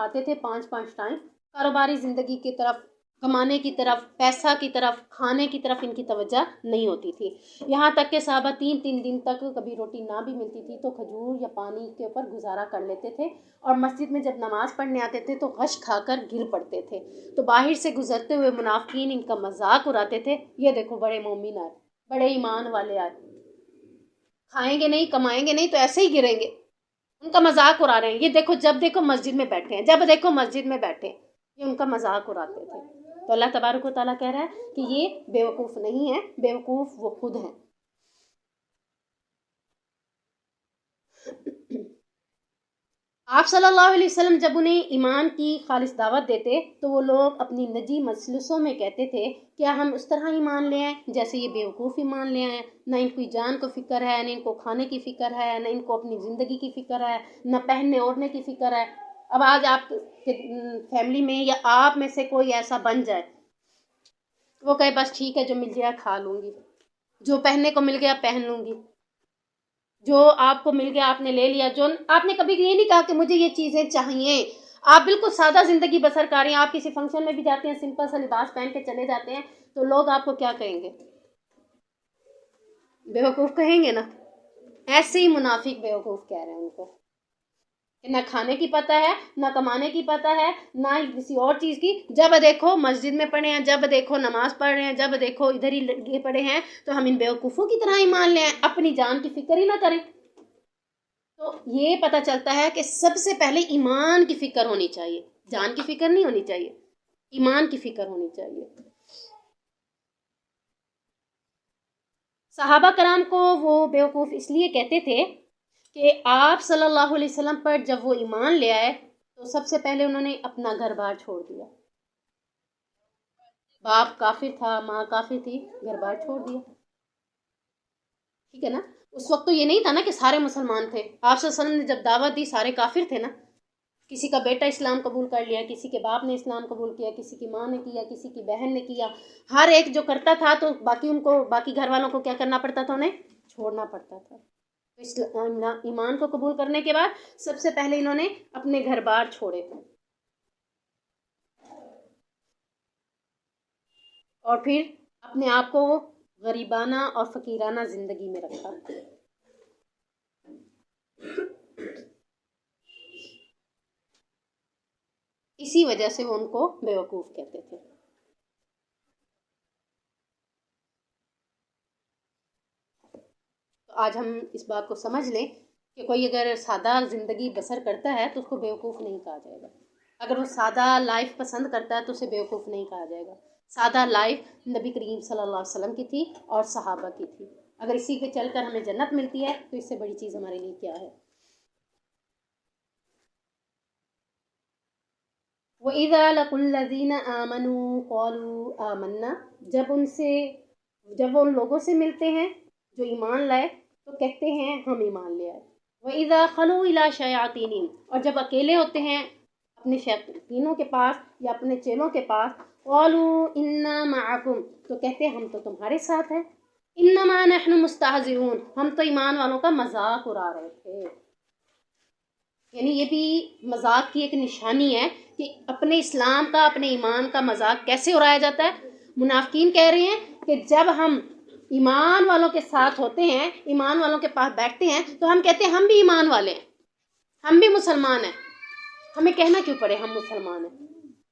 آتے تھے 5 ٹائم، کاروباری زندگی کی طرف، کمانے کی طرف، پیسہ کی طرف، کھانے کی طرف ان کی توجہ نہیں ہوتی تھی. یہاں تک کہ صحابہ 3 دن تک کبھی روٹی نہ بھی ملتی تھی تو کھجور یا پانی کے اوپر گزارا کر لیتے تھے، اور مسجد میں جب نماز پڑھنے آتے تھے تو غش کھا کر گر پڑتے تھے. تو باہر سے گزرتے ہوئے منافقین ان کا مذاق اڑاتے تھے، یہ دیکھو بڑے مومن آئے، بڑے ایمان والے آئے، کھائیں گے نہیں، کمائیں گے نہیں تو ایسے ہی گریں گے. ان کا مذاق اڑا رہے ہیں، یہ دیکھو جب دیکھو مسجد میں بیٹھے ہیں، جب دیکھو مسجد میں بیٹھے ہیں، یہ ان کا مذاق اڑاتے تھے. تو اللہ تبارک و تعالیٰ کہہ رہا ہے کہ یہ بیوقوف نہیں ہے، بیوقوف وہ خود ہیں. آپ صلی اللہ علیہ وسلم جب انہیں ایمان کی خالص دعوت دیتے تو وہ لوگ اپنی نجی مجلسوں میں کہتے تھے کیا ہم اس طرح ایمان لے آئیں جیسے یہ بیوقوف ایمان لے آئیں. نہ ان کی جان کو فکر ہے، نہ ان کو کھانے کی فکر ہے، نہ ان کو اپنی زندگی کی فکر ہے، نہ پہننے اوڑھنے کی فکر ہے. اب آج آپ کے فیملی میں یا آپ میں سے کوئی ایسا بن جائے، وہ کہے بس ٹھیک ہے جو مل گیا کھا لوں گی، جو پہننے کو مل گیا پہن لوں گی، جو آپ کو مل گیا آپ نے لے لیا. جو آپ نے کبھی یہ نہیں کہا کہ مجھے یہ چیزیں چاہیے. آپ بالکل سادہ زندگی بسر کر رہے ہیں، آپ کسی فنکشن میں بھی جاتے ہیں، سمپل سا لباس پہن کے چلے جاتے ہیں تو لوگ آپ کو کیا کہیں گے؟ بیوقوف کہیں گے نا. ایسے ہی منافق بیوقوف کہہ رہے ہیں ان کو کہ نہ کھانے کی پتہ ہے، نہ کمانے کی پتہ ہے، نہ کسی اور چیز کی. جب دیکھو مسجد میں پڑھے ہیں، جب دیکھو نماز پڑھ رہے ہیں، جب دیکھو ادھر ہی لگے پڑے ہیں، تو ہم ان بیوقوفوں کی طرح ایمان لے آئیں، اپنی جان کی فکر ہی نہ کریں. تو یہ پتہ چلتا ہے کہ سب سے پہلے ایمان کی فکر ہونی چاہیے، جان کی فکر نہیں ہونی چاہیے، ایمان کی فکر ہونی چاہیے. صحابہ کرام کو وہ بیوقوف اس لیے کہتے تھے کہ آپ صلی اللہ علیہ وسلم پر جب وہ ایمان لے آئے تو سب سے پہلے انہوں نے اپنا گھر بار چھوڑ دیا. باپ کافر تھا، ماں کافر تھی، گھر بار چھوڑ دیا. ٹھیک ہے نا. اس وقت تو یہ نہیں تھا نا کہ سارے مسلمان تھے. آپ صلی اللہ علیہ وسلم نے جب دعوت دی سارے کافر تھے نا. کسی کا بیٹا اسلام قبول کر لیا، کسی کے باپ نے اسلام قبول کیا، کسی کی ماں نے کیا، کسی کی بہن نے کیا. ہر ایک جو کرتا تھا تو باقی ان کو، باقی گھر والوں کو کیا کرنا پڑتا تھا؟ انہیں چھوڑنا پڑتا تھا. ایمان کو قبول کرنے کے بعد سب سے پہلے انہوں نے اپنے گھر بار چھوڑے تھے اور پھر اپنے آپ کو غریبانہ اور فقیرانہ زندگی میں رکھا. اسی وجہ سے وہ ان کو بیوقوف کہتے تھے. تو آج ہم اس بات کو سمجھ لیں کہ کوئی اگر سادہ زندگی بسر کرتا ہے تو اس کو بیوقوف نہیں کہا جائے گا. اگر وہ سادہ لائف پسند کرتا ہے تو اسے بیوقوف نہیں کہا جائے گا. سادہ لائف نبی کریم صلی اللہ علیہ وسلم کی تھی اور صحابہ کی تھی. اگر اسی پہ چل کر ہمیں جنت ملتی ہے تو اس سے بڑی چیز ہمارے لیے کیا ہے؟ وَإِذَا لَقُوا الَّذِينَ آمَنُوا قَالُوا آمَنَّا. جب وہ ان لوگوں سے ملتے ہیں جو ایمان لائے تو کہتے ہیں ہم ایمان لے آئے. وَإِذَا خَلُوا إِلَىٰ شَيَاطِينِهِمْ. اور جب اکیلے ہوتے ہیں اپنے شیاطینوں کے پاس یا اپنے چیلوں کے پاس، قَالُوا إِنَّا مَعَكُمْ. تو کہتے ہیں ہم تو تمہارے ساتھ ہیں. إِنَّمَا نَحْنُ مُسْتَهْزِئُونَ. ہم تو ایمان والوں کا مذاق اڑا رہے تھے. یعنی یہ بھی مذاق کی ایک نشانی ہے کہ اپنے اسلام کا، اپنے ایمان کا مذاق کیسے اڑایا جاتا ہے. منافقین کہہ رہے ہیں کہ جب ہم ایمان والوں کے ساتھ ہوتے ہیں، ایمان والوں کے پاس بیٹھتے ہیں تو ہم کہتے ہیں ہم بھی ایمان والے ہیں، ہم بھی مسلمان ہیں. ہمیں کہنا کیوں پڑے ہم مسلمان ہیں؟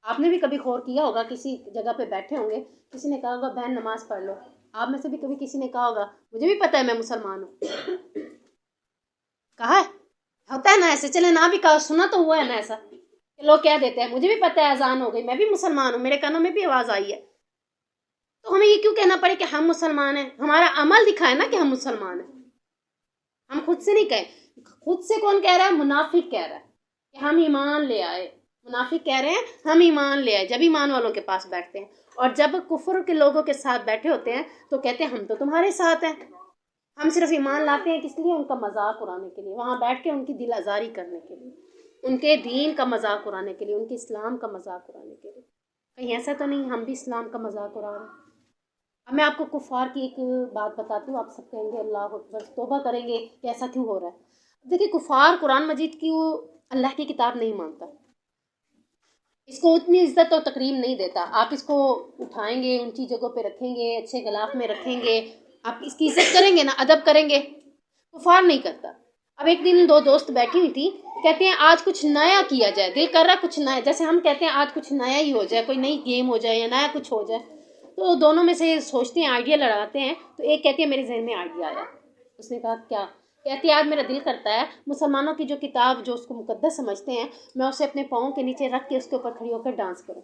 آپ نے بھی کبھی غور کیا ہوگا، کسی جگہ پہ بیٹھے ہوں گے، کسی نے کہا ہوگا بہن نماز پڑھ لو. آپ میں سے بھی کبھی کسی نے کہا ہوگا مجھے بھی پتہ ہے میں مسلمان ہوں. کہا ہے؟ ہوتا ہے نا ایسے. چلے نہ بھی کہا، سنا تو ہوا ہے نا ایسا کہ لوگ کہہ دیتے ہیں مجھے بھی پتہ ہے اذان ہو گئی، میں بھی مسلمان ہوں، میرے کانوں میں بھی آواز آئی ہے. تو ہمیں یہ کیوں کہنا پڑے کہ ہم مسلمان ہیں؟ ہمارا عمل دکھائے نا کہ ہم مسلمان ہیں. ہم خود سے نہیں کہیں. خود سے کون کہہ رہا ہے؟ منافق کہہ رہا ہے کہ ہم ایمان لے آئے. منافق کہہ رہے ہیں ہم ایمان لے آئے جب ایمان والوں کے پاس بیٹھتے ہیں، اور جب کفر کے لوگوں کے ساتھ بیٹھے ہوتے ہیں تو کہتے ہیں ہم تو تمہارے ساتھ ہیں. ہم صرف ایمان لاتے ہیں کس لیے؟ ان کا مذاق اڑانے کے لیے، وہاں بیٹھ کے ان کی دل آزاری کرنے کے لیے، ان کے دین کا مذاق اڑانے کے لیے، ان کے اسلام کا مذاق اڑانے کے لیے. کہیں ایسا تو نہیں ہم بھی اسلام کا مذاق اڑا رہے ہیں؟ اب میں آپ کو کفار کی ایک بات بتاتی ہوں. آپ سب کہیں گے اللہ اکبر، توبہ کریں گے کہ ایسا کیوں ہو رہا ہے. دیکھیں کفار قرآن مجید کی وہ اللہ کی کتاب نہیں مانتا. اس کو اتنی عزت اور تکریم نہیں دیتا. آپ اس کو اٹھائیں گے، اونچی جگہوں پہ رکھیں گے، اچھے غلاف میں رکھیں گے، آپ اس کی عزت کریں گے نا، ادب کریں گے. کفار نہیں کرتا. اب ایک دن دو دوست بیٹھی ہوئی تھی، کہتے ہیں آج کچھ نیا کیا جائے، دل کر رہا کچھ نیا، جیسے ہم کہتے ہیں آج کچھ نیا ہی ہو جائے، کوئی نئی گیم ہو جائے یا نیا کچھ ہو جائے. تو دونوں میں سے سوچتے ہیں، آئیڈیا لڑاتے ہیں. تو ایک کہتی ہے میرے ذہن میں آئیڈیا آیا. اس نے کہا کیا؟ کہتی ہے آج میرا دل کرتا ہے مسلمانوں کی جو کتاب جو اس کو مقدس سمجھتے ہیں، میں اسے اپنے پاؤں کے نیچے رکھ کے اس کے اوپر کھڑی ہو کر ڈانس کروں.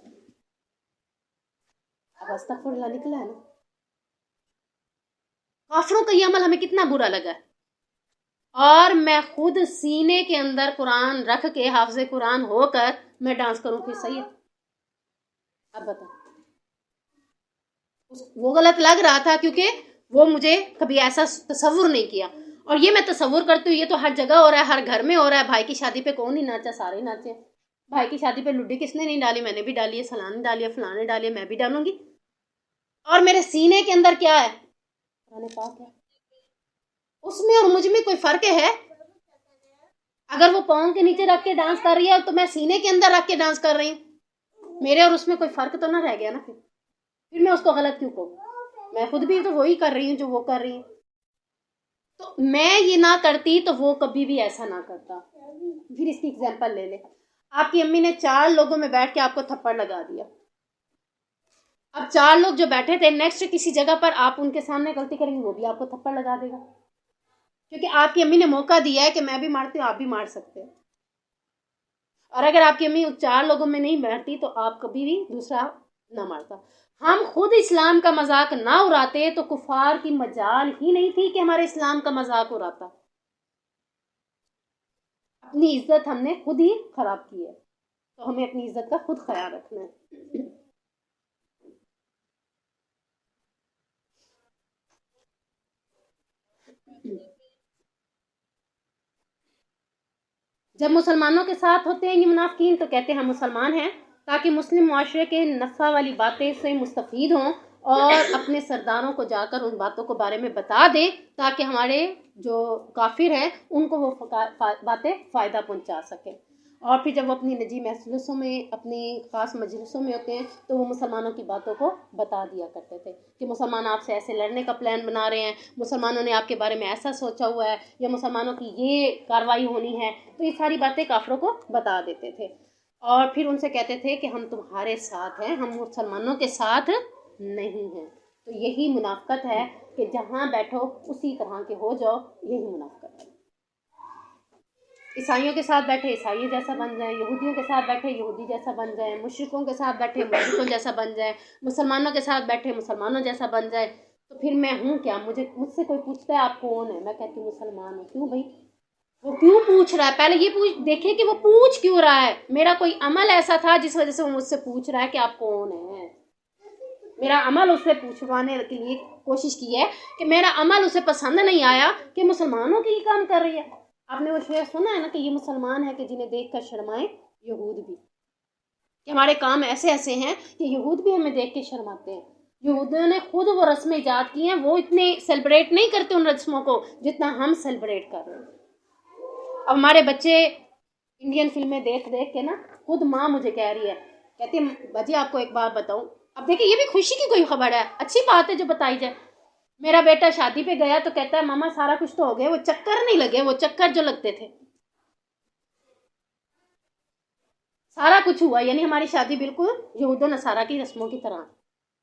اب استغفر اللہ نکلا ہے نا. کافروں کا یہ عمل ہمیں کتنا برا لگا ہے. اور میں خود سینے کے اندر قرآن رکھ کے حافظ قرآن ہو کر میں ڈانس کروں پھر صحیح ہے؟ اب بتا. وہ غلط لگ رہا تھا کیونکہ وہ مجھے کبھی ایسا تصور نہیں کیا. اور یہ میں تصور کرتی ہوں یہ تو ہر جگہ ہو رہا ہے، ہر گھر میں ہو رہا ہے. بھائی کی شادی پہ کون نہیں ناچا؟ سارے ہی ناچے. بھائی کی شادی پہ لڈی کس نے نہیں ڈالی؟ میں نے بھی ڈالی ہے. سلان نے ڈالی ہے، فلاں نے ڈالی ہے، میں بھی ڈالوں گی. اور میرے سینے کے اندر کیا ہے؟ قرآن پاک ہے. اس میں اور مجھ میں کوئی فرق ہے؟ اگر وہ پاؤں کے نیچے رکھ کے ڈانس کر رہی ہے تو میں سینے کے اندر رکھ کے ڈانس کر رہی ہوں. میرے اور اس میں کوئی فرق تو نہ رہ گیا نا. پھر میں اس کو غلط کیوں کہوں؟ میں خود بھی تو وہی کر رہی ہوں جو وہ کر رہی ہوں. تو میں یہ نہ کرتی تو وہ کبھی بھی ایسا نہ کرتا. پھر اس کی ایگزامپل لے لے. آپ کی امی نے 4 لوگوں میں بیٹھ کے آپ کو تھپڑ لگا دیا. اب 4 لوگ جو بیٹھے تھے، نیکسٹ کسی جگہ پر آپ ان کے سامنے غلطی کریں گے، وہ بھی آپ کو تھپڑ لگا دے گا. کیونکہ آپ کی امی نے موقع دیا ہے کہ میں بھی مارتی ہوں، آپ بھی مار سکتے ہیں. اور اگر آپ کی امی 4 لوگوں میں نہیں بیٹھتی تو آپ کبھی بھی دوسرا نہ مارتا. ہم خود اسلام کا مذاق نہ اڑاتے تو کفار کی مجال ہی نہیں تھی کہ ہمارے اسلام کا مذاق اڑاتا. اپنی عزت ہم نے خود ہی خراب کی ہے، تو ہمیں اپنی عزت کا خود خیال رکھنا ہے. جب مسلمانوں کے ساتھ ہوتے ہیں یہ منافقین تو کہتے ہیں ہم مسلمان ہیں تاکہ مسلم معاشرے کے نفع والی باتیں سے مستفید ہوں اور اپنے سرداروں کو جا کر ان باتوں کو بارے میں بتا دیں تاکہ ہمارے جو کافر ہیں ان کو وہ باتیں فائدہ پہنچا سکیں. اور پھر جب وہ اپنی نجی مجلسوں میں، اپنی خاص مجلسوں میں ہوتے ہیں تو وہ مسلمانوں کی باتوں کو بتا دیا کرتے تھے کہ مسلمان آپ سے ایسے لڑنے کا پلان بنا رہے ہیں، مسلمانوں نے آپ کے بارے میں ایسا سوچا ہوا ہے، یا مسلمانوں کی یہ کارروائی ہونی ہے. تو یہ ساری باتیں کافروں کو بتا دیتے تھے اور پھر ان سے کہتے تھے کہ ہم تمہارے ساتھ ہیں، ہم مسلمانوں کے ساتھ نہیں ہیں. تو یہی منافقت ہے کہ جہاں بیٹھو اسی طرح کے ہو جاؤ، یہی منافقت ہے. عیسائیوں کے ساتھ بیٹھے عیسائی جیسا بن جائیں، یہودیوں کے ساتھ بیٹھے یہودی جیسا بن جائیں، مشرکوں کے ساتھ بیٹھے مشرکوں جیسا بن جائیں، مسلمانوں کے ساتھ بیٹھے مسلمانوں جیسا بن جائے. تو پھر میں ہوں کیا؟ مجھ سے کوئی پوچھتا ہے آپ کون ہے، میں کہتی ہوں مسلمان ہوں. کیوں بھائی؟ وہ کیوں پوچھ رہا ہے؟ پہلے یہ دیکھیں کہ وہ پوچھ کیوں رہا ہے. میرا کوئی عمل ایسا تھا جس وجہ سے وہ مجھ سے پوچھ رہا ہے کہ آپ کون ہیں. میرا عمل اس سے پوچھوانے کے لیے کوشش کی ہے کہ میرا عمل اسے پسند نہیں آیا کہ مسلمانوں کے ہی کام کر رہی ہے. آپ نے وہ شعر سنا ہے نا کہ یہ مسلمان ہے کہ جنہیں دیکھ کر شرمائیں یہود بھی. کہ ہمارے کام ایسے ایسے ہیں کہ یہود بھی ہمیں دیکھ کے شرماتے ہیں. یہودیوں نے خود وہ رسمیں ایجاد کی ہیں، وہ اتنے سیلیبریٹ نہیں کرتے ان رسموں کو جتنا ہم سیلیبریٹ کر رہے ہیں. اب ہمارے بچے انڈین فلمیں دیکھ کے نا، خود ماں مجھے کہہ رہی ہے، کہتی ہے باجی آپ کو ایک بات بتاؤں. اب دیکھیں یہ بھی خوشی کی کوئی خبر ہے، اچھی بات ہے جو بتائی جائے. میرا بیٹا شادی پہ گیا تو کہتا ہے ماما سارا کچھ تو ہو گیا، وہ چکر نہیں لگے، وہ چکر جو لگتے تھے سارا کچھ ہوا. یعنی ہماری شادی بالکل یہود و نصارہ کی رسموں کی طرح،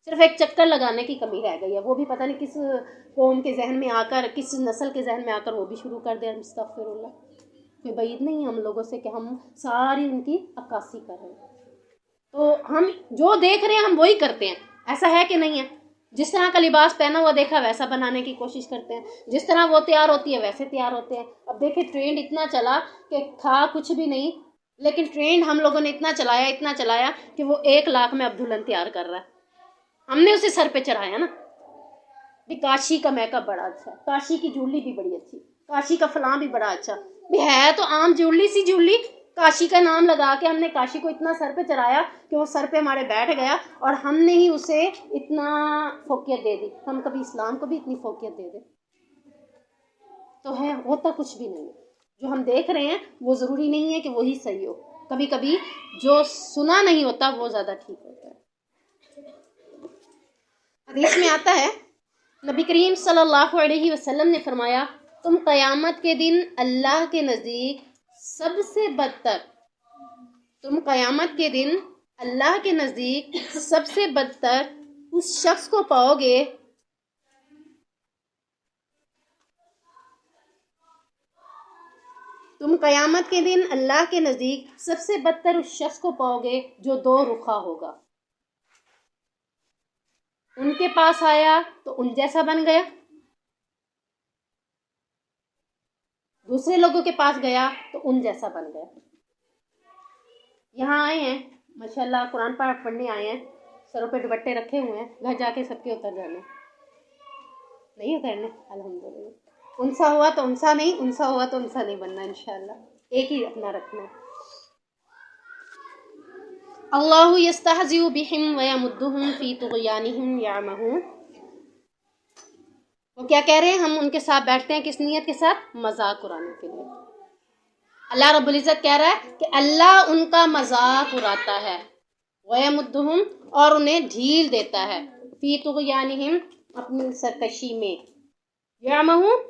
صرف ایک چکر لگانے کی کمی رہ گئی ہے. وہ بھی پتہ نہیں کس قوم کے ذہن میں آ کر، کس نسل کے ذہن میں آ کر وہ بھی شروع کر دیں. استغفر اللہ. کوئی بعید نہیں ہے ہم لوگوں سے کہ ہم ساری ان کی عکاسی کر رہے ہیں. تو ہم جو دیکھ رہے ہیں ہم وہی کرتے ہیں. ایسا ہے کہ نہیں ہے؟ جس طرح کا لباس پہنا ہوا دیکھا ویسا بنانے کی کوشش کرتے ہیں، جس طرح وہ تیار ہوتی ہے ویسے تیار ہوتے ہیں. اب دیکھیں ٹرینڈ اتنا چلا کہ تھا کچھ بھی نہیں، لیکن ٹرینڈ ہم لوگوں نے اتنا چلایا کہ وہ 1 لاکھ میں اب دلہن تیار کر رہا ہے. ہم نے اسے سر پہ چڑھایا نا. بھی کاشی کا میک اپ بڑا اچھا، کاشی کی جولی بھی بڑی اچھی، کاشی کا فلاں بھی بڑا اچھا. بھی ہے تو عام جولی سی جولی، کاشی کا نام لگا کے ہم نے کاشی کو اتنا سر پہ چڑھایا کہ وہ سر پہ ہمارے بیٹھ گیا اور ہم نے ہی اسے اتنا فوقیت دے دی. ہم کبھی اسلام کو بھی اتنی فوقیت دے دیں تو ہے ہوتا کچھ بھی نہیں. جو ہم دیکھ رہے ہیں وہ ضروری نہیں ہے کہ وہی صحیح ہو. کبھی کبھی جو سنا نہیں ہوتا وہ زیادہ ٹھیک ہوتا ہے۔ حدیث میں آتا ہے، نبی کریم صلی اللہ علیہ وسلم نے فرمایا، تم قیامت کے دن اللہ کے نزدیک سب سے بدتر، تم قیامت کے دن اللہ کے نزدیک سب سے بدتر اس شخص کو پاؤ گے تم قیامت کے دن اللہ کے نزدیک سب سے بدتر اس شخص کو پاؤ گے جو دو رخا ہوگا۔ ان کے پاس آیا تو ان جیسا بن گیا، دوسرے لوگوں کے پاس گیا تو ان جیسا بن گیا۔ یہاں آئے ہیں ماشاءاللہ، قرآن پاک پڑھنے آئے ہیں، سروں پہ دوپٹے رکھے ہوئے ہیں، گھر جا کے سب کے اتر جانے، نہیں اترنے الحمدللہ۔ انسا ہوا تو انسا نہیں، انسا ہوا تو انسا نہیں بننا انشاءاللہ، ایک ہی اپنا رکھنا ہے۔ اللہ یستہزئ بہم ویمدہم فی طغیانہم یعمہون۔ وہ کیا کہہ رہے ہیں؟ ہم ان کے ساتھ بیٹھتے ہیں کس نیت کے ساتھ؟ مذاق اڑانے کے لیے۔ اللہ رب العزت کہہ رہا ہے کہ اللہ ان کا مذاق اڑاتا ہے، ویمدہم، اور انہیں ڈھیل دیتا ہے، فی طغیانہم، اپنی سرکشی میں، یعمہون،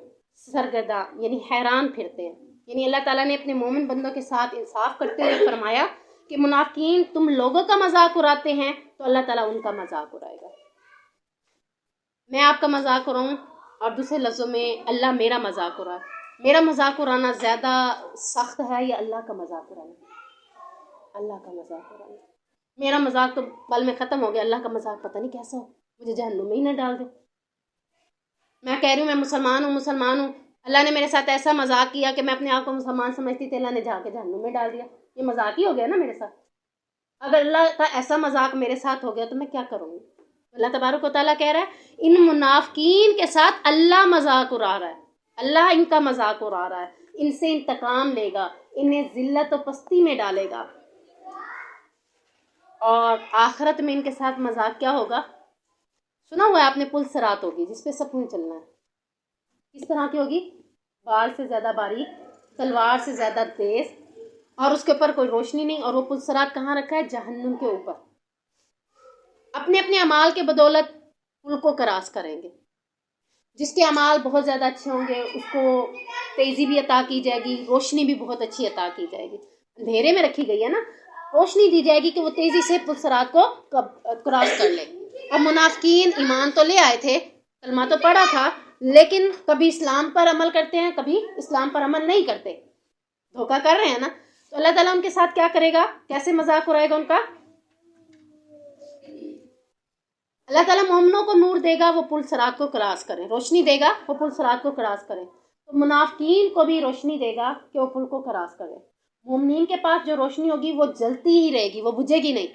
سرگرداں یعنی حیران پھرتے ہیں۔ یعنی اللہ تعالیٰ نے اپنے مومن بندوں کے ساتھ انصاف کرتے ہوئے فرمایا کہ منافقین تم لوگوں کا مذاق اڑاتے ہیں تو اللہ تعالیٰ ان کا مذاق اڑائے گا۔ میں آپ کا مذاق اڑاؤں اور دوسرے لفظوں میں اللہ میرا مذاق اڑائے، میرا مذاق اڑانا زیادہ سخت ہے یا اللہ کا مذاق اڑانا؟ اللہ کا مذاق اڑانا۔ میرا مذاق تو پل میں ختم ہو گیا، اللہ کا مذاق پتہ نہیں کیسا ہو، مجھے جہنم میں ہی نہ ڈال دے۔ میں کہہ رہی ہوں میں مسلمان ہوں، اللہ نے میرے ساتھ ایسا مذاق کیا کہ میں اپنے آپ کو مسلمان سمجھتی تھی، اللہ نے جا کے جہنم میں ڈال دیا، یہ مذاق ہی ہو گیا نا میرے ساتھ۔ اگر اللہ کا ایسا مذاق میرے ساتھ ہو گیا تو میں کیا کروں گی؟ اللہ تبارک و تعالیٰ کہہ رہا ہے ان منافقین کے ساتھ اللہ مذاق اڑا رہا ہے، اللہ ان کا مذاق اڑا رہا ہے، ان سے انتقام لے گا، انہیں ذلت و پستی میں ڈالے گا، اور آخرت میں ان کے ساتھ مذاق کیا ہوگا؟ سنا ہوا ہے آپ نے، پل صراط ہوگی جس پہ سب نے چلنا ہے۔ کس طرح کی ہوگی؟ بال سے زیادہ باریک، تلوار سے زیادہ تیز، اور اس کے اوپر کوئی روشنی نہیں، اور وہ پل صراط کہاں رکھا ہے؟ جہنم کے اوپر۔ اپنے اپنے اعمال کے بدولت پل کو کراس کریں گے۔ جس کے اعمال بہت زیادہ اچھے ہوں گے اس کو تیزی بھی عطا کی جائے گی، روشنی بھی بہت اچھی عطا کی جائے گی، اندھیرے میں رکھی گئی ہے نا، روشنی دی جائے گی کہ وہ تیزی سے پل صراط کو کراس کر لے۔ اب منافقین ایمان تو لے آئے تھے، کلمہ تو پڑھا تھا، لیکن کبھی اسلام پر عمل کرتے ہیں، کبھی اسلام پر عمل نہیں کرتے، دھوکہ کر رہے ہیں نا۔ تو اللہ تعالیٰ ان کے ساتھ کیا کرے گا؟ کیسے مذاق اڑائے گا ان کا؟ اللہ تعالیٰ مومنوں کو نور دے گا، وہ پل صراط کو کراس کریں، روشنی دے گا وہ پل صراط کو کراس کریں۔ تو منافقین کو بھی روشنی دے گا کہ وہ پل کو کراس کریں۔ مومنین کے پاس جو روشنی ہوگی وہ جلتی ہی رہے گی، وہ بجھے گی نہیں۔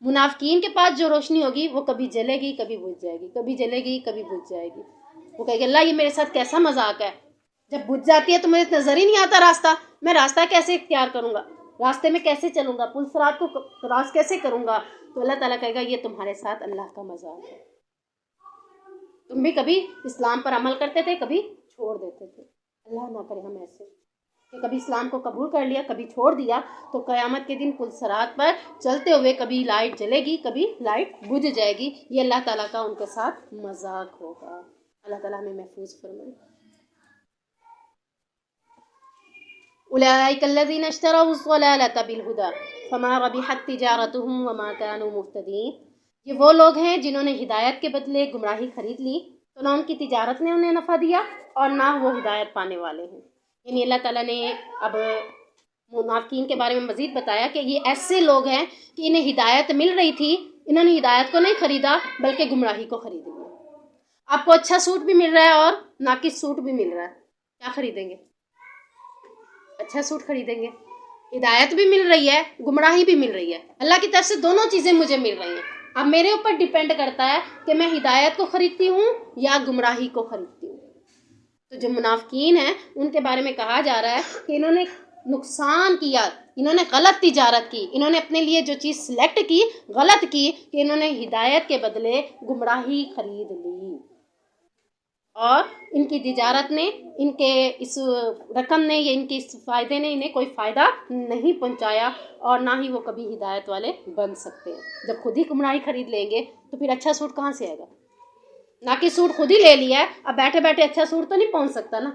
منافقین کے پاس جو روشنی ہوگی وہ کبھی جلے گی کبھی بجھ جائے گی، کبھی جلے گی کبھی بجھ جائے گی۔ وہ کہے گا اللہ یہ میرے ساتھ کیسا مذاق ہے، جب بجھ جاتی ہے تو مجھے نظر ہی نہیں آتا راستہ، میں راستہ کیسے اختیار کروں گا، راستے میں کیسے چلوں گا، پل صراط کو کراس کیسے کروں گا؟ تو اللہ تعالیٰ کہے گا یہ تمہارے ساتھ اللہ کا مذاق ہے۔ تم بھی کبھی اسلام پر عمل کرتے تھے، کبھی چھوڑ دیتے تھے، اللہ نہ کرے ہم ایسے کہ کبھی اسلام کو قبول کر لیا کبھی چھوڑ دیا، تو قیامت کے دن پل صراط پر چلتے ہوئے کبھی لائٹ جلے گی کبھی لائٹ بجھ جائے گی، یہ اللہ تعالیٰ کا ان کے ساتھ مذاق ہوگا۔ اللہ تعالیٰ ہمیں محفوظ فرمائے۔ اولئک الذین اشتروا الضلالۃ بالہدی فما ربحت تجارتهم وما كانوا مهتدین۔ یہ وہ لوگ ہیں جنہوں نے ہدایت کے بدلے گمراہی خرید لی، تو نہ ان کی تجارت نے انہیں نفع دیا اور نہ وہ ہدایت پانے والے ہیں۔ یعنی اللہ تعالیٰ نے اب منافقین کے بارے میں مزید بتایا کہ یہ ایسے لوگ ہیں کہ انہیں ہدایت مل رہی تھی، انہوں نے ہدایت کو نہیں خریدا بلکہ گمراہی کو خرید لیا۔ آپ کو اچھا سوٹ بھی مل رہا ہے اور ناقص سوٹ بھی مل رہا ہے، کیا خریدیں گے؟ اچھا سوٹ خریدیں گے۔ ہدایت بھی مل رہی ہے، گمراہی بھی مل رہی ہے، اللہ کی طرف سے دونوں چیزیں مجھے مل رہی ہیں۔ اب میرے اوپر ڈیپینڈ کرتا ہے کہ میں ہدایت کو خریدتی ہوں یا گمراہی کو خریدتی ہوں۔ تو جو منافقین ہیں ان کے بارے میں کہا جا رہا ہے کہ انہوں نے نقصان کیا، انہوں نے غلط تجارت کی، انہوں نے اپنے لیے جو چیز سلیکٹ کی غلط کی کہ انہوں نے ہدایت کے بدلے گمراہی خرید لی، اور ان کی تجارت نے، ان کے اس رقم نے یا ان کے اس فائدے نے انہیں کوئی فائدہ نہیں پہنچایا، اور نہ ہی وہ کبھی ہدایت والے بن سکتے ہیں۔ جب خود ہی گمراہی خرید لیں گے تو پھر اچھا سوٹ کہاں سے آئے گا؟ نہ کہ سوٹ خود ہی لے لیا ہے، اب بیٹھے بیٹھے اچھا سوٹ تو نہیں پہنچ سکتا نا۔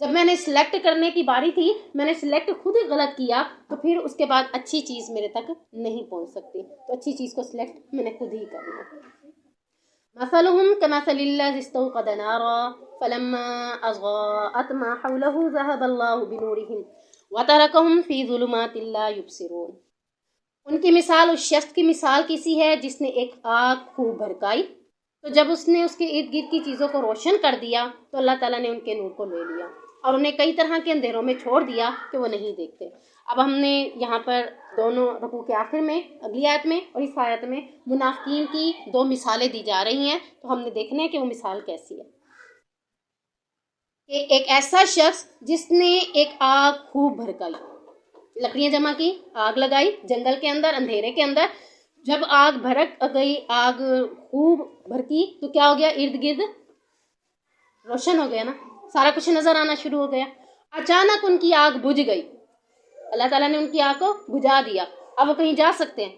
جب میں نے سلیکٹ کرنے کی باری تھی، میں نے سلیکٹ خود ہی غلط کیا، تو پھر اس کے بعد اچھی چیز میرے تک نہیں پہنچ سکتی۔ تو اچھی چیز کو سلیکٹ میں نے خود ہی کرنا۔ مثلهم كمثل الذي استوقد نارا فلما أضاءت ما حوله ذهب الله بنورهم وتركهم في ظلمات لا يبصرون۔ ان کی مثال اس شخص کی مثال کسی ہے جس نے ایک آگ خوب بھڑکائی، تو جب اس نے اس کے ارد گرد کی چیزوں کو روشن کر دیا تو اللہ تعالیٰ نے ان کے نور کو لے لیا اور انہیں کئی طرح کے اندھیروں میں چھوڑ دیا کہ وہ نہیں دیکھتے۔ اب ہم نے یہاں پر دونوں رکوع کے آخر میں، اگلی آیت میں اور اس آیت میں منافقین کی دو مثالیں دی جا رہی ہیں، تو ہم نے دیکھنا ہے کہ وہ مثال کیسی ہے۔ کہ ایک ایسا شخص جس نے ایک آگ خوب بھڑکائی، لکڑیاں جمع کی، آگ لگائی جنگل کے اندر، اندھیرے کے اندر۔ جب آگ بھڑک گئی، آگ خوب بھڑکی، تو کیا ہو گیا؟ ارد گرد روشن ہو گیا نا، سارا کچھ نظر آنا شروع ہو گیا۔ اچانک ان کی آگ بجھ گئی، اللہ تعالیٰ نے ان کی آگ کو بجھا دیا۔ اب وہ کہیں جا سکتے ہیں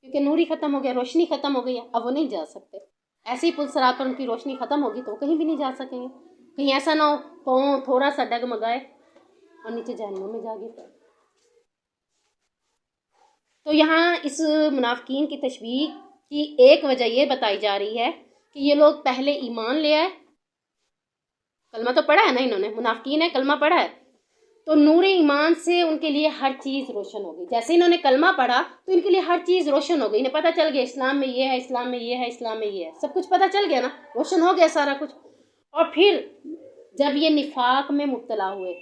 کیونکہ نور ہی ختم ہو گیا، روشنی ختم ہو گئی ہے، اب وہ نہیں جا سکتے۔ ایسے ہی پل سرات پر ان کی روشنی ختم ہوگی تو وہ کہیں بھی نہیں جا سکیں گے۔ کہیں ایسا نہ ہو پاؤں تھوڑا سا ڈگمگائے اور نیچے جہنم میں جا گر۔ تو یہاں اس منافقین کی تشبیہ کی ایک وجہ یہ بتائی جا رہی ہے کہ یہ لوگ پہلے ایمان لے آئے، کلمہ تو پڑھا ہے نا انہوں نے، منافقین ہے، کلمہ پڑھا ہے، تو نور ایمان سے ان کے لیے ہر چیز روشن ہو گئی۔ جیسے انہوں نے کلمہ پڑھا تو ان کے لیے ہر چیز روشن ہو گئی، انہیں پتہ چل گیا اسلام میں یہ ہے، اسلام میں یہ ہے، اسلام میں یہ ہے، سب کچھ پتہ چل گیا نا، روشن ہو گیا سارا کچھ۔ اور پھر جب یہ نفاق میں مبتلا ہوئے،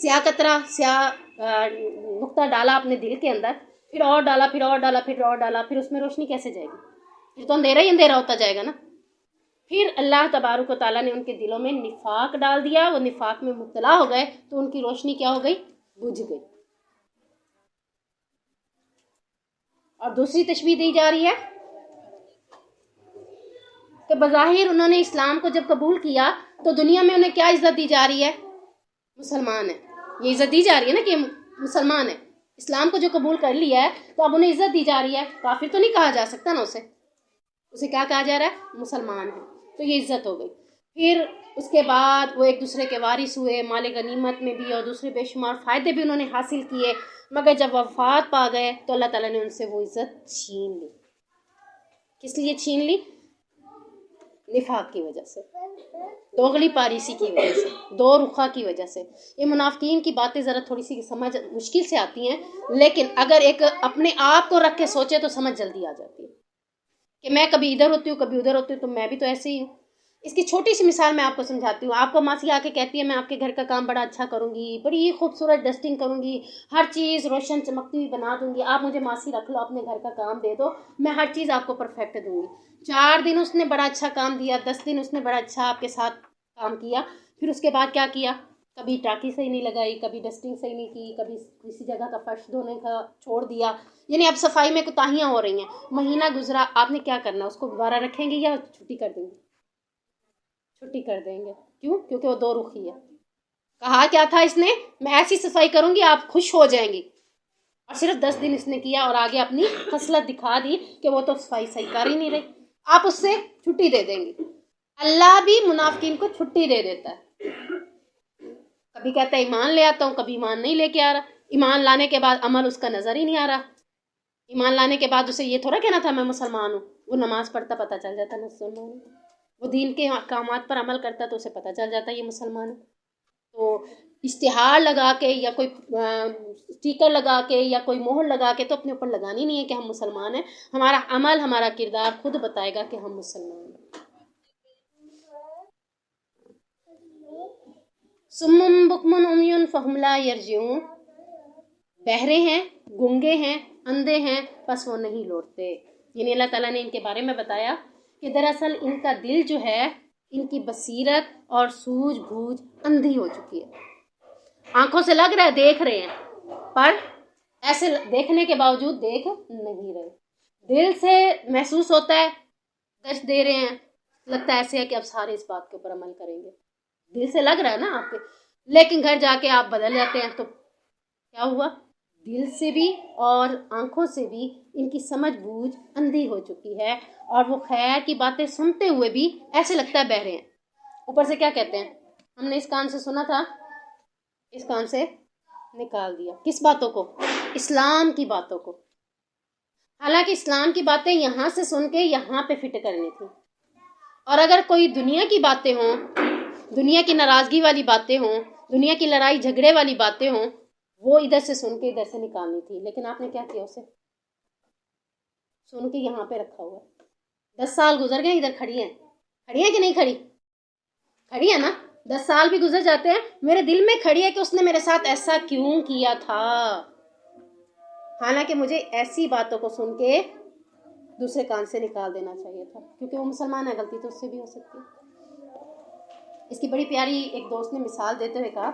سیاہ قطرہ، سیاہ نقطہ ڈالا اپنے دل کے اندر، پھر اور ڈالا، پھر اور ڈالا، پھر اور ڈالا، پھر اس میں روشنی کیسے جائے گی؟ پھر تو اندھیرا ہی اندھیرا ہوتا جائے گا نا۔ پھر اللہ تبارک و تعالیٰ نے ان کے دلوں میں نفاق ڈال دیا، وہ نفاق میں مبتلا ہو گئے، تو ان کی روشنی کیا ہو گئی؟ بجھ گئی۔ اور دوسری تشبیہ دی جا رہی ہے کہ بظاہر انہوں نے اسلام کو جب قبول کیا تو دنیا میں انہیں کیا عزت دی جا رہی ہے؟ مسلمان ہے، یہ عزت دی جا رہی ہے نا کہ مسلمان ہے، اسلام کو جو قبول کر لیا ہے تو اب انہیں عزت دی جا رہی ہے۔ کافر تو نہیں کہا جا سکتا نا، اسے کیا کہا جا رہا ہے؟ مسلمان ہے، تو یہ عزت ہو گئی۔ پھر اس کے بعد وہ ایک دوسرے کے وارث ہوئے، مال غنیمت میں بھی اور دوسرے بے شمار فائدے بھی انہوں نے حاصل کیے، مگر جب وفات پا گئے تو اللہ تعالیٰ نے ان سے وہ عزت چھین لی۔ کس لیے چھین لی؟ نفاق کی وجہ سے، دوغلی پاریسی کی وجہ سے، دو رخا کی وجہ سے۔ یہ منافقین کی باتیں ذرا تھوڑی سی سمجھ مشکل سے آتی ہیں، لیکن اگر ایک اپنے آپ کو رکھ کے سوچے تو سمجھ جلدی آ جاتی ہے کہ میں کبھی ادھر ہوتی ہوں، کبھی ادھر ہوتی ہوں، تو میں بھی تو ایسے ہی ہوں۔ اس کی چھوٹی سی مثال میں آپ کو سمجھاتی ہوں۔ آپ کو ماسی آ کے کہتی ہے میں آپ کے گھر کا کام بڑا اچھا کروں گی، بڑی خوبصورت ڈسٹنگ کروں گی، ہر چیز روشن چمکتی ہوئی بنا دوں گی، آپ مجھے ماسی رکھ لو، اپنے گھر کا کام دے دو، میں ہر چیز آپ کو پرفیکٹ دوں گی۔ 4 دن اس نے بڑا اچھا کام دیا، 10 دن اس نے بڑا اچھا آپ کے ساتھ کام کیا، پھر اس کے بعد کیا کیا؟ کبھی ٹاکی صحیح نہیں لگائی، کبھی ڈسٹنگ صحیح نہیں کی، کبھی کسی جگہ کا فرش دھونے کا چھوڑ دیا، یعنی اب صفائی میں کوتاہیاں ہو رہی ہیں۔ مہینہ گزرا، آپ نے کیا کرنا؟ اس کو دوبارہ رکھیں گے یا چھٹی کر دیں گے؟ چھٹی کر دیں گے۔ کیوں؟ کیونکہ وہ دو رخی ہے۔ کہا کیا تھا اس نے؟ میں ایسی صفائی کروں گی آپ خوش ہو جائیں گی، اور صرف 10 دن اس نے کیا اور آگے اپنی خصلت دکھا دی کہ وہ تو صفائی صحیح کر ہی نہیں رہی، آپ اس سے چھٹی دے دیں گی۔ اللہ بھی منافقین کو چھٹی دے دیتا ہے، کبھی کہتا ہے ایمان لے آتا ہوں، کبھی ایمان نہیں لے کے آ رہا، ایمان لانے کے بعد عمل اس کا نظر ہی نہیں آ رہا، ایمان لانے کے بعد اسے یہ تھوڑا کہنا تھا میں مسلمان ہوں، وہ نماز پڑھتا پتہ چل جاتا ہے مسلمان، وہ دین کے احکامات پر عمل کرتا تو اسے پتہ چل جاتا ہے یہ مسلمان ہے۔ تو اشتہار لگا کے یا کوئی اسٹیکر لگا کے یا کوئی مہر لگا کے تو اپنے اوپر لگانی نہیں ہے کہ ہم مسلمان ہیں، ہمارا عمل، ہمارا کردار خود بتائے گا کہ ہم مسلمان ہیں۔ سم بکم عمی فہم لا یرجعون، بہرے ہیں، گنگے ہیں، اندھے ہیں، پس وہ نہیں لوٹتے۔ یعنی اللہ تعالیٰ نے ان کے بارے میں بتایا کہ دراصل ان کا دل جو ہے، ان کی بصیرت اور سوجھ بوجھ اندھی ہو چکی ہے۔ آنکھوں سے لگ رہا ہے دیکھ رہے ہیں، پر ایسے دیکھنے کے باوجود دیکھ نہیں رہے، دل سے محسوس ہوتا ہے گشت دے رہے ہیں، لگتا ہے ایسے ہے کہ اب سارے اس بات کے اوپر عمل کریں گے، دل سے لگ رہا ہے نا آپ کے، لیکن گھر جا کے آپ بدل جاتے ہیں. تو کیا ہوا؟ دل سے بھی اور آنکھوں سے بھی ان کی سمجھ بوجھ اندھی ہو چکی ہے، اور وہ خیر کی باتیں سنتے ہوئے بھی ایسے لگتا ہے بہرے ہیں. اوپر سے کیا کہتے ہیں، ہم نے اس کان سے سنا تھا، اس کان سے نکال دیا. کس باتوں کو؟ اسلام کی باتوں کو. حالانکہ اسلام کی باتیں یہاں سے سن کے یہاں پہ فٹ کرنی تھی. اور اگر کوئی دنیا کی باتیں ہوں، دنیا کی ناراضگی والی باتیں ہوں، دنیا کی لڑائی جھگڑے والی باتیں ہوں، وہ ادھر سے سن کے ادھر سے نکالنی تھی. لیکن آپ نے کیا کیا؟ اسے سن کے یہاں پہ رکھا ہوا. 10 سال گزر گئے، ادھر کھڑی ہیں کہ نہیں کھڑی؟ کھڑی ہے نا. 10 سال بھی گزر جاتے ہیں، میرے دل میں کھڑی ہے کہ اس نے میرے ساتھ ایسا کیوں کیا تھا. حالانکہ مجھے ایسی باتوں کو سن کے دوسرے کان سے نکال دینا چاہیے تھا، کیونکہ وہ مسلمان ہے، غلطی تو اس سے بھی ہو سکتی ہے. اس کی بڑی پیاری ایک دوست نے مثال دیتے ہوئے کہا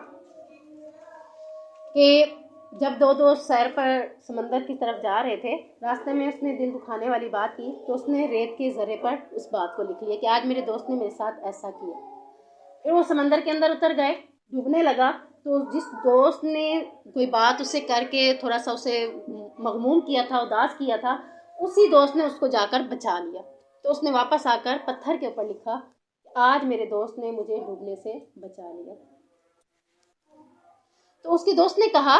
کہ جب 2 دوست سیر پر سمندر کی طرف جا رہے تھے، راستے میں اس نے دل دکھانے والی بات کی تو اس نے ریت کے ذرے پر اس بات کو لکھ لیا کہ آج میرے دوست نے میرے ساتھ ایسا کیا. پھر وہ سمندر کے اندر اتر گئے، ڈوبنے لگا، تو جس دوست نے کوئی بات اسے کر کے تھوڑا سا اسے مغموم کیا تھا، اداس کیا تھا، اسی دوست نے اس کو جا کر بچا لیا. تو اس نے واپس آ کر پتھر کے اوپر لکھا کہ آج میرے دوست نے مجھے ڈوبنے سے بچا لیا. تو اس کے دوست نے کہا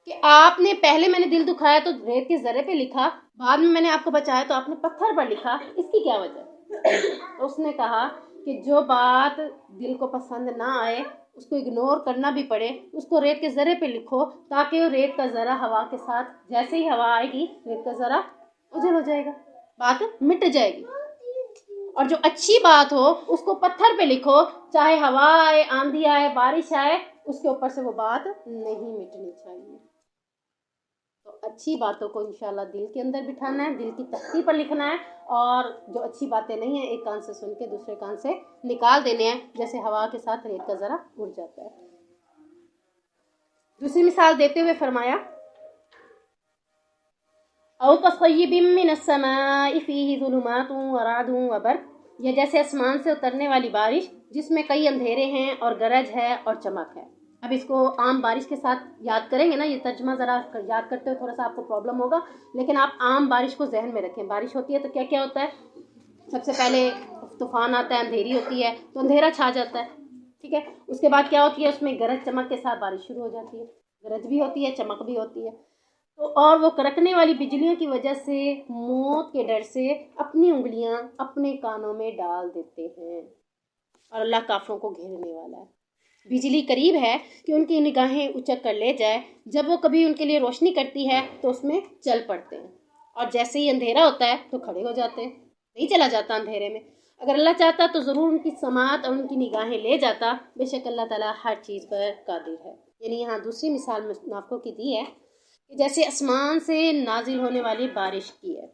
کہ آپ نے پہلے میں نے دل دکھایا تو ریت کے ذرے پہ لکھا، بعد میں نے آپ کو بچایا تو آپ نے پتھر پر لکھا، اس کی کیا وجہ؟ تو اس نے کہا کہ جو بات دل کو پسند نہ آئے، اس کو اگنور کرنا بھی پڑے، اس کو ریت کے ذرے پہ لکھو، تاکہ وہ ریت کا ذرہ ہوا کے ساتھ، جیسے ہی ہوا آئے گی ریت کا ذرہ اجل ہو جائے گا، بات مٹ جائے گی. اور جو اچھی بات ہو اس کو پتھر پہ لکھو، چاہے ہوا آئے، آندھی آئے، بارش آئے، اس کے اوپر سے وہ بات نہیں مٹنی چاہیے. تو اچھی باتوں کو انشاءاللہ دل کے اندر بٹھانا ہے، دل کی تختی پر لکھنا ہے، اور جو اچھی باتیں نہیں ہیں ایک کان سے سن کے دوسرے کان سے نکال دینے ہیں، جیسے ہوا کے ساتھ ریت کا ذرہ اڑ جاتا ہے. دوسری مثال دیتے ہوئے فرمایا او کصیب من السماء فیہ ظلمات ورعد وبرق، یا جیسے آسمان سے اترنے والی بارش جس میں کئی اندھیرے ہیں اور گرج ہے اور چمک ہے. اب اس کو عام بارش کے ساتھ یاد کریں گے نا، یہ ترجمہ ذرا یاد کرتے ہوئے تھوڑا سا آپ کو پرابلم ہوگا، لیکن آپ عام بارش کو ذہن میں رکھیں. بارش ہوتی ہے تو کیا کیا ہوتا ہے؟ سب سے پہلے طوفان آتا ہے، اندھیری ہوتی ہے تو اندھیرا چھا جاتا ہے، ٹھیک ہے. اس کے بعد کیا ہوتی ہے؟ اس میں گرج چمک کے ساتھ بارش شروع ہو جاتی ہے، گرج بھی ہوتی ہے، چمک بھی ہوتی ہے. تو اور وہ کڑکنے والی بجلیوں کی وجہ سے موت کے ڈر سے اپنی انگلیاں اپنے کانوں میں ڈال دیتے ہیں، اور اللہ کافروں کو گھیرنے والا ہے. بجلی قریب ہے کہ ان کی نگاہیں اچک کر لے جائے، جب وہ کبھی ان کے لیے روشنی کرتی ہے تو اس میں چل پڑتے ہیں، اور جیسے ہی اندھیرا ہوتا ہے تو کھڑے ہو جاتے ہیں، نہیں چلا جاتا اندھیرے میں. اگر اللہ چاہتا تو ضرور ان کی سماعت اور ان کی نگاہیں لے جاتا، بے شک اللہ تعالیٰ ہر چیز پر قادر ہے. یعنی یہاں دوسری مثال منافقوں کی دی ہے کہ جیسے آسمان سے نازل ہونے والی بارش کی ہے.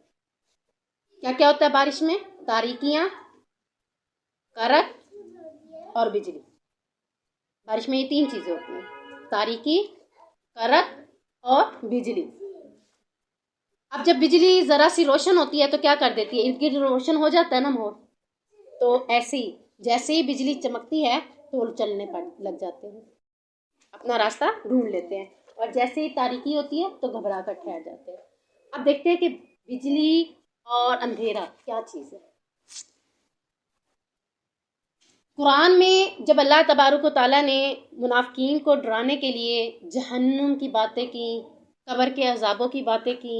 کیا کیا ہوتا ہے بارش میں؟ تاریکیاں، کرک اور بجلی. بارش میں یہ 3 چیزیں ہوتی ہیں: تاریکی، کرک اور بجلی. اب جب بجلی ذرا سی روشن ہوتی ہے تو کیا کر دیتی ہے؟ ارد گرد روشن ہو جاتا ہے نا ماحول. تو ایسے ہی جیسے ہی بجلی چمکتی ہے تو چلنے پر لگ جاتے ہیں، اپنا راستہ ڈھونڈ لیتے ہیں، اور جیسے ہی تاریکی ہوتی ہے تو گھبرا کر ٹھہر جاتے ہیں. اب دیکھتے ہیں کہ بجلی اور اندھیرا کیا چیز ہے. قرآن میں جب اللہ تبارک و تعالیٰ نے منافقین کو ڈرانے کے لیے جہنم کی باتیں کی، قبر کے عذابوں کی باتیں کی،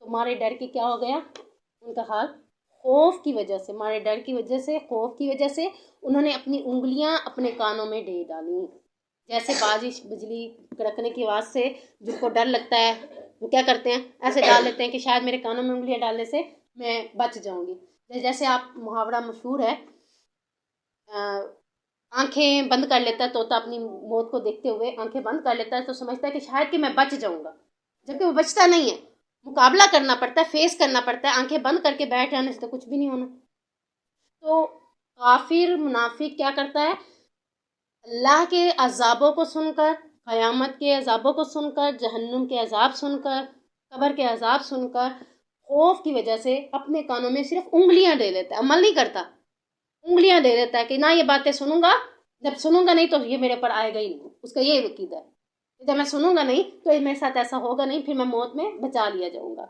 تو مارے ڈر کے کیا ہو گیا ان کا حال؟ خوف کی وجہ سے، مارے ڈر کی وجہ سے، خوف کی وجہ سے انہوں نے اپنی انگلیاں اپنے کانوں میں دے ڈالیں. جیسے بارش بجلی کڑکنے کی آواز سے جن کو ڈر لگتا ہے وہ کیا کرتے ہیں؟ ایسے ڈال لیتے ہیں کہ شاید میرے کانوں میں انگلیاں ڈالنے سے میں بچ جاؤں گی. جیسے آپ محاورہ مشہور ہے، آنکھیں بند کر لیتا ہے طوطا، اپنی موت کو دیکھتے ہوئے آنکھیں بند کر لیتا ہے تو سمجھتا ہے کہ شاید کہ میں بچ جاؤں گا، جبکہ وہ بچتا نہیں ہے. مقابلہ کرنا پڑتا ہے، فیس کرنا پڑتا ہے. آنکھیں بند کر کے بیٹھ جانے سے تو کچھ بھی نہیں ہونا. تو کافر منافق کیا کرتا ہے؟ اللہ کے عذابوں کو سن کر، قیامت کے عذابوں کو سن کر، جہنم کے عذاب سن کر، قبر کے عذاب سن کر خوف کی وجہ سے اپنے کانوں میں صرف انگلیاں دے دیتا ہے، عمل نہیں کرتا، انگلیاں دے دیتا ہے کہ نہ یہ باتیں سنوں گا، جب سنوں گا نہیں تو یہ میرے پر آئے گا ہی نہیں، اس کا یہ عقیدہ ہے، جب میں سنوں گا نہیں تو میرے ساتھ ایسا ہوگا نہیں، پھر میں موت میں بچا لیا جاؤں گا۔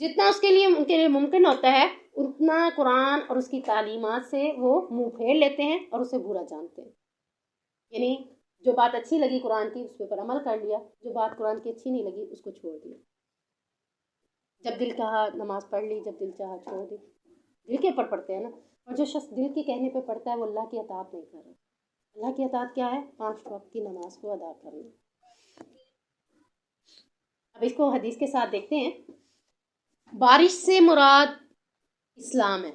جتنا اس کے لیے ممکن ہوتا ہے اتنا قرآن اور اس کی تعلیمات سے وہ منہ پھیر لیتے ہیں اور اسے برا جانتے ہیں، یعنی جو بات اچھی لگی قرآن کی اس پر عمل کر لیا، جو بات قرآن کی اچھی نہیں لگی اس کو چھوڑ دیا، جب دل چاہا نماز پڑھ لی، جب دل چاہا چھوڑ دی، دل کے پر پڑھتے ہیں نا، اور جو شخص دل کے کہنے پہ پڑھتا ہے وہ اللہ کی اطاعت نہیں کر رہا۔ اللہ کی اطاعت کیا ہے؟ 5 وقت کی نماز کو ادا کرنا۔ اب اس کو حدیث کے ساتھ دیکھتے ہیں۔ بارش سے مراد اسلام ہے،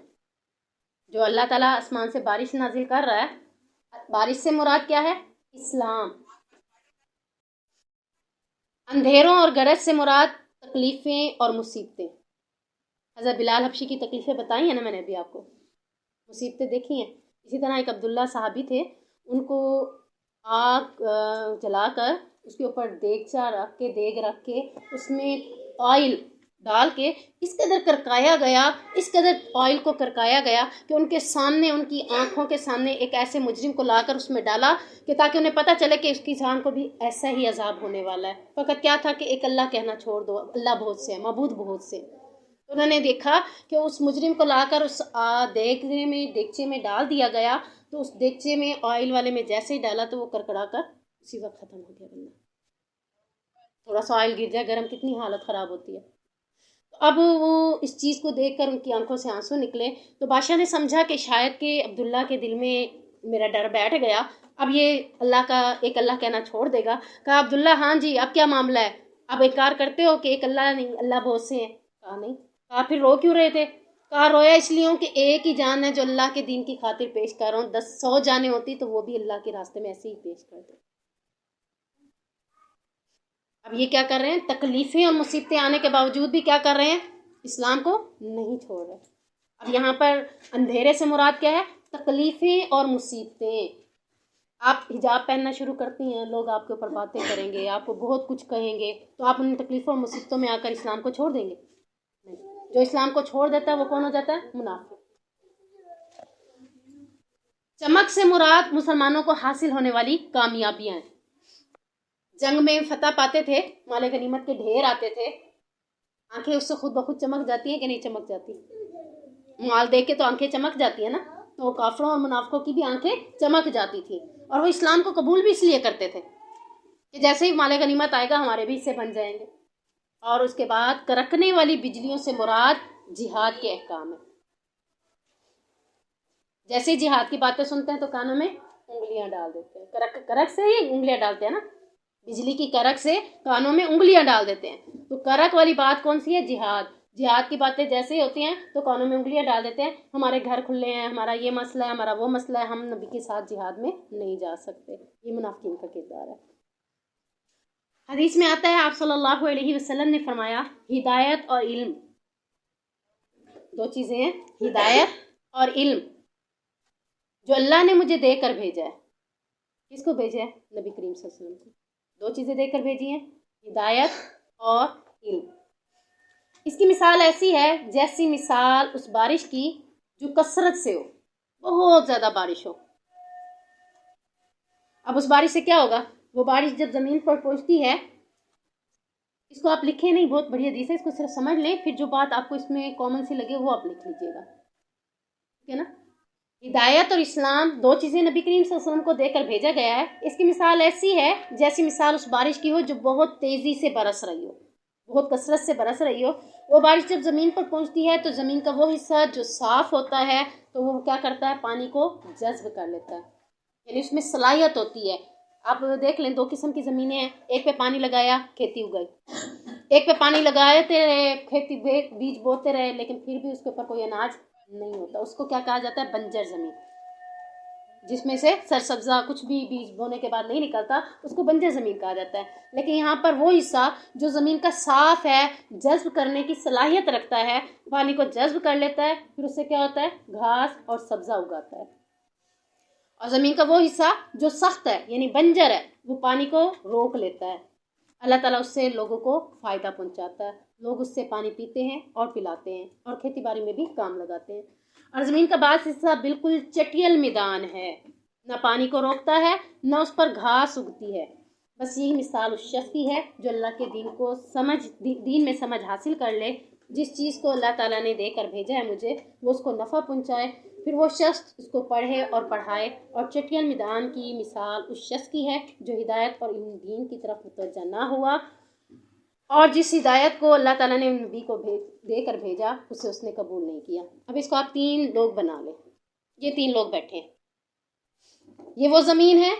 جو اللہ تعالیٰ آسمان سے بارش نازل کر رہا ہے، بارش سے مراد کیا ہے؟ اسلام۔ اندھیروں اور گرج سے مراد تکلیفیں اور مصیبتیں۔ حضرت بلال حبشی کی تکلیفیں بتائی ہیں نا میں نے ابھی آپ کو، مصیبتیں دیکھی ہیں۔ اسی طرح ایک عبداللہ صحابی تھے، ان کو آگ جلا کر اس کے اوپر دیگچا رکھ کے، دیگ رکھ کے اس میں آئل ڈال کے اس قدر کرکایا گیا، اس قدر آئل کو کرکایا گیا کہ ان کے سامنے، ان کی آنکھوں کے سامنے ایک ایسے مجرم کو لا کر اس میں ڈالا کہ تاکہ انہیں پتہ چلے کہ اس کی جان کو بھی ایسا ہی عذاب ہونے والا ہے۔ فقط کیا تھا کہ ایک اللہ کہنا چھوڑ دو، اللہ بہت سے ہے، معبود بہت سے۔ تو انہوں نے دیکھا کہ اس مجرم کو لا کر اس دیگچے میں ڈال دیا گیا، تو اس دیگچے میں آئل والے میں جیسے ہی ڈالا تو وہ کڑکڑا کر اسی وقت ختم ہو گیا بندہ۔ تھوڑا سا آئل گر جائے گرم، کتنی حالت خراب ہوتی ہے۔ اب وہ اس چیز کو دیکھ کر ان کی آنکھوں سے آنسو نکلے، تو بادشاہ نے سمجھا کہ شاید کہ عبداللہ کے دل میں میرا ڈر بیٹھ گیا، اب یہ ایک اللہ کہنا چھوڑ دے گا۔ کہا عبداللہ ہاں جی اب کیا معاملہ ہے، اب انکار کرتے ہو کہ ایک اللہ نہیں، اللہ بہت سے ہیں؟ کہا نہیں۔ کہا پھر رو کیوں رہے تھے؟ کہا رویا اس لیے ہوں کہ ایک ہی جان ہے جو اللہ کے دین کی خاطر پیش کر رہا ہوں، 100 جانیں ہوتی تو وہ بھی اللہ کے راستے میں ایسے ہی پیش کرتے۔ اب یہ کیا کر رہے ہیں؟ تکلیفیں اور مصیبتیں آنے کے باوجود بھی کیا کر رہے ہیں؟ اسلام کو نہیں چھوڑ رہے۔ اب یہاں پر اندھیرے سے مراد کیا ہے؟ تکلیفیں اور مصیبتیں۔ آپ حجاب پہننا شروع کرتی ہیں، لوگ آپ کے اوپر باتیں کریں گے، آپ کو بہت کچھ کہیں گے، تو آپ ان تکلیفوں اور مصیبتوں میں آ کر اسلام کو چھوڑ دیں گے؟ نہیں۔ جو اسلام کو چھوڑ دیتا ہے وہ کون ہو جاتا ہے؟ منافق۔ چمک سے مراد مسلمانوں کو حاصل ہونے والی کامیابیاں ہیں۔ جنگ میں فتح پاتے تھے، مال غنیمت کے ڈھیر آتے تھے، آنکھیں اس سے خود بخود چمک جاتی ہیں کہ نہیں چمک جاتی؟ مال دیکھ کے تو آنکھیں چمک جاتی ہیں نا، تو کافروں اور منافقوں کی بھی آنکھیں چمک جاتی تھی، اور وہ اسلام کو قبول بھی اس لیے کرتے تھے کہ جیسے ہی مال غنیمت آئے گا ہمارے بھی حصے بن جائیں گے۔ اور اس کے بعد کرکنے والی بجلیوں سے مراد جہاد کے احکام ہیں۔ جیسے ہی جہاد کی باتیں سنتے ہیں تو کانوں میں انگلیاں ڈال دیتے ہیں، کرک سے ہی انگلیاں ڈالتے ہیں نا، بجلی کی کرک سے کانوں میں انگلیاں ڈال دیتے ہیں۔ تو کرک والی بات کون سی ہے؟ جہاد۔ جہاد کی باتیں جیسے ہی ہوتی ہیں تو کانوں میں انگلیاں ڈال دیتے ہیں، ہمارے گھر کھلے ہیں، ہمارا یہ مسئلہ ہے، ہمارا وہ مسئلہ ہے، ہم نبی کے ساتھ جہاد میں نہیں جا سکتے۔ یہ منافقین کا کردار ہے۔ حدیث میں آتا ہے آپ صلی اللہ علیہ وسلم نے فرمایا ہدایت اور علم، 2 چیزیں ہیں، ہدایت اور علم، جو اللہ نے مجھے دے کر بھیجا ہے۔ کس کو بھیجا ہے؟ نبی کریم صلی اللہ علیہ وسلم کو 2 چیزیں دے کر بھیجی ہیں، ہدایت اور علم۔ اس کی مثال ایسی ہے جیسی مثال اس بارش کی جو کثرت سے ہو، بہت زیادہ بارش ہو۔ اب اس بارش سے کیا ہوگا؟ وہ بارش جب زمین پر پہنچتی ہے، اس کو آپ لکھیں نہیں، بہت بڑی حدیث ہے، اس کو صرف سمجھ لیں، پھر جو بات آپ کو اس میں کامن سی لگے وہ آپ لکھ لیجئے گا، ٹھیک ہے نا؟ ہدایت اور اسلام 2 چیزیں نبی کریم صلی اللہ علیہ وسلم کو دے کر بھیجا گیا ہے۔ اس کی مثال ایسی ہے جیسی مثال اس بارش کی ہو جو بہت تیزی سے برس رہی ہو، بہت کثرت سے برس رہی ہو۔ وہ بارش جب زمین پر پہنچتی ہے تو زمین کا وہ حصہ جو صاف ہوتا ہے تو وہ کیا کرتا ہے؟ پانی کو جذب کر لیتا ہے، یعنی اس میں صلاحیت ہوتی ہے۔ آپ دیکھ لیں 2 قسم کی زمینیں ہیں، ایک پہ پانی لگایا کھیتی اگائی، ایک پہ پانی لگاتے رہے کھیتی بیج بوتے رہے لیکن پھر بھی اس کے اوپر کوئی اناج نہیں ہوتا، اس کو کیا کہا جاتا ہے؟ بنجر زمین، جس میں سے سرسبزہ کچھ بھی بیج بونے کے بعد نہیں نکلتا، اس کو بنجر زمین کہا جاتا ہے۔ لیکن یہاں پر وہ حصہ جو زمین کا صاف ہے، جذب کرنے کی صلاحیت رکھتا ہے، پانی کو جذب کر لیتا ہے، پھر اس سے کیا ہوتا ہے؟ گھاس اور سبزہ اگاتا ہے۔ اور زمین کا وہ حصہ جو سخت ہے یعنی بنجر ہے، وہ پانی کو روک لیتا ہے، اللہ تعالیٰ اس سے لوگوں کو فائدہ پہنچاتا ہے۔ لوگ اس سے پانی پیتے ہیں اور پلاتے ہیں اور کھیتی باڑی میں بھی کام لگاتے ہیں۔ اور زمین کا بعض حصہ بالکل چٹیل میدان ہے، نہ پانی کو روکتا ہے نہ اس پر گھاس اگتی ہے۔ بس یہی مثال اس شخص کی ہے جو اللہ کے دین میں سمجھ حاصل کر لے، جس چیز کو اللہ تعالیٰ نے دے کر بھیجا ہے مجھے وہ اس کو نفع پہنچائے، پھر وہ شخص اس کو پڑھے اور پڑھائے۔ اور چٹیل میدان کی مثال اس شخص کی ہے جو ہدایت اور علم دین کی طرف متوجہ نہ ہوا، اور جس ہدایت کو اللہ تعالیٰ نے نبی کو دے کر بھیجا اسے اس نے قبول نہیں کیا۔ اب اس کو آپ 3 لوگ بنا لیں، یہ 3 لوگ بیٹھے ہیں، یہ وہ زمین ہے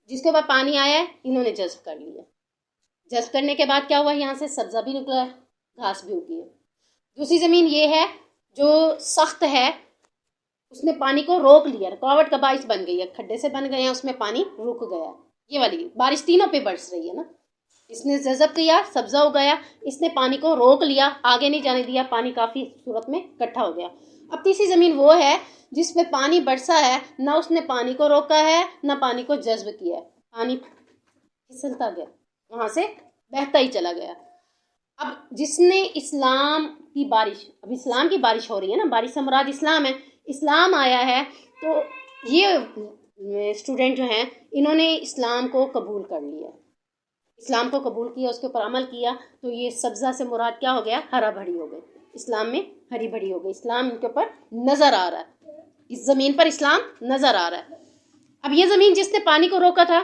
جس کے بعد پانی آیا ہے، انہوں نے جذب کر لیا، جذب کرنے کے بعد کیا ہوا، یہاں سے سبزہ بھی نکلا ہے، گھاس بھی اگی ہے۔ دوسری زمین یہ ہے جو سخت ہے، اس نے پانی کو روک لیا، رکاوٹ کا باعث بن گئی ہے، کھڈے سے بن گئے ہیں، اس میں پانی رک گیا۔ یہ والی بارش تینوں پہ برس رہی ہے نا، اس نے جذب کیا، سبزہ اگایا، اس نے پانی کو روک لیا، آگے نہیں جانے دیا، پانی کافی صورت میں اکٹھا ہو گیا۔ اب تیسری زمین وہ ہے جس میں پانی برسا ہے، نہ اس نے پانی کو روکا ہے نہ پانی کو جذب کیا ہے، پانی پھسلتا گیا، وہاں سے بہتا ہی چلا گیا۔ اب جس نے اسلام کی بارش، اب اسلام کی بارش ہو رہی ہے نا، بارش سے مراد اسلام ہے، اسلام آیا ہے، تو یہ اسٹوڈنٹ جو ہیں انہوں نے اسلام کو قبول کر لیا، اسلام کو قبول کیا، اس کے اوپر عمل کیا، تو یہ سبزہ سے مراد کیا ہو گیا، ہرا بھری ہو گئی، اسلام میں ہری بھری ہو گئی، اسلام ان کے اوپر نظر آ رہا ہے، اس زمین پر اسلام نظر آ رہا ہے۔ اب یہ زمین جس نے پانی کو روکا تھا،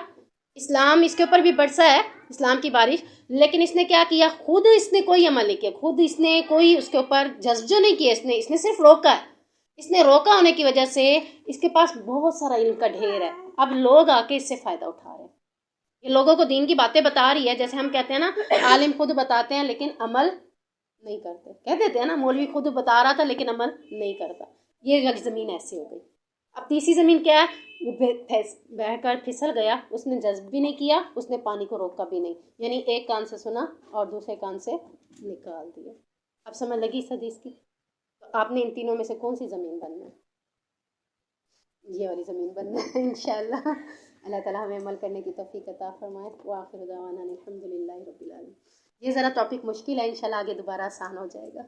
اسلام اس کے اوپر بھی برسا ہے، اسلام کی بارش، لیکن اس نے کیا کیا، خود اس نے کوئی عمل نہیں کیا، خود اس نے کوئی اس کے اوپر جذب جو نہیں کیا، اس نے صرف روکا ہے۔ اس نے روکا ہونے کی وجہ سے اس کے پاس بہت سارا علم کا ڈھیر ہے، اب لوگ آ کے اس سے فائدہ اٹھا رہے ہیں، یہ لوگوں کو دین کی باتیں بتا رہی ہے، جیسے ہم کہتے ہیں نا عالم خود بتاتے ہیں لیکن عمل نہیں کرتے، کہہ دیتے ہیں نا مولوی خود بتا رہا تھا لیکن عمل نہیں کرتا، یہ زمین ایسے ہو گئی۔ اب تیسری زمین کیا ہے، وہ بہہ کر پھسل گیا، اس نے جذب بھی نہیں کیا، اس نے پانی کو روکا بھی نہیں، یعنی ایک کان سے سنا اور دوسرے کان سے نکال دیا۔ اب سمجھ لگی اس حدیث کی؟ تو آپ نے ان تینوں میں سے کون سی زمین بننا ہے؟ یہ والی زمین بننا ہے انشاءاللہ۔ اللہ تعالیٰ ہمیں عمل کرنے کی توفیق عطا فرمائے۔ وآخر دعوانا الحمدللہ رب العالمین۔ یہ ذرا ٹاپک مشکل ہے، انشاءاللہ آگے دوبارہ آسان ہو جائے گا۔